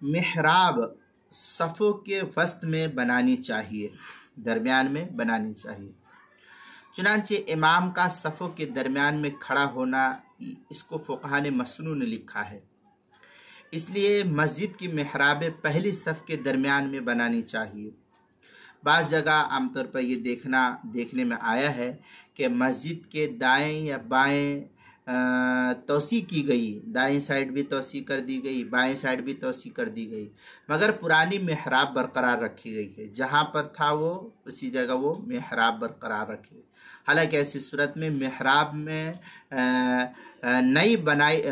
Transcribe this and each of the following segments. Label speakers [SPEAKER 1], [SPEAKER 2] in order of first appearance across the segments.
[SPEAKER 1] मिहराब सफ़ों के वस्त में बनानी चाहिए, दरमियान में बनानी चाहिए। चुनांचे इमाम का सफ़ों के दरमियान में खड़ा होना, इसको फ़ुक़हा ने मसनून लिखा है। इसलिए मस्जिद की मिहराबें पहली सफ़ के दरमियान में बनानी चाहिए। बाज़ जगह आमतौर पर ये देखने में आया है कि मस्जिद के दाएं या बाएं तोसी की गई, दाएं साइड भी तोसी कर दी गई, बाएं साइड भी तोसी कर दी गई, मगर पुरानी मिहराब बरकरार रखी गई है। जहाँ पर था वो उसी जगह वो मिहराब बरकरार रखी गई। हालांकि ऐसी सूरत में मिहराब में नई बनाई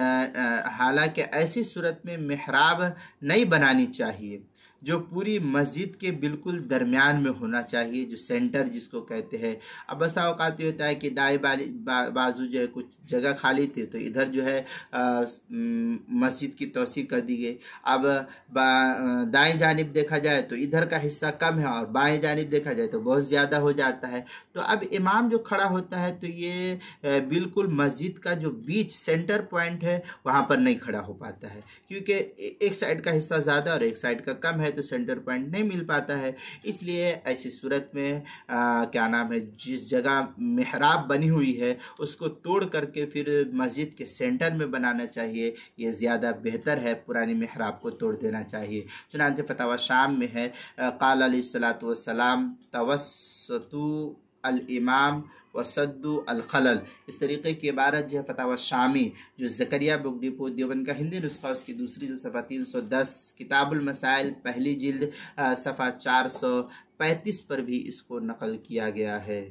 [SPEAKER 1] हालांकि ऐसी सूरत में मिहराब नई बनानी चाहिए जो पूरी मस्जिद के बिल्कुल दरमियान में होना चाहिए, जो सेंटर जिसको कहते हैं। अब ऐसा औकात होता है कि दाएं बाजू जो है कुछ जगह खाली थी तो इधर जो है मस्जिद की तोसी कर दी गई। अब दाएं जानिब देखा जाए तो इधर का हिस्सा कम है और बाएं जानिब देखा जाए तो बहुत ज़्यादा हो जाता है। तो अब इमाम जो खड़ा होता है तो ये बिल्कुल मस्जिद का जो बीच सेंटर पॉइंट है वहाँ पर नहीं खड़ा हो पाता है, क्योंकि एक साइड का हिस्सा ज़्यादा और एक साइड का कम है तो सेंटर पॉइंट नहीं मिल पाता है। इसलिए ऐसी सूरत में जिस जगह मिहराब बनी हुई है उसको तोड़ करके फिर मस्जिद के सेंटर में बनाना चाहिए, ये ज़्यादा बेहतर है। पुरानी मिहराब को तोड़ देना चाहिए। चुनांचे फतवा शाम में है क़ाल अलैहिस्सलातु वस्सलाम तवस्सतु अल इमाम वसद्दु अल खलल। इस तरीके की इबारत जो है फतवा शामी जो ज़करिया बुक डिपो देवबंद का हिंदी नुस्खा उसकी दूसरी जिल्द सफ़ा 310, किताबुल मसाइल पहली जिल्द सफ़ा 435 पर भी इसको नकल किया गया है।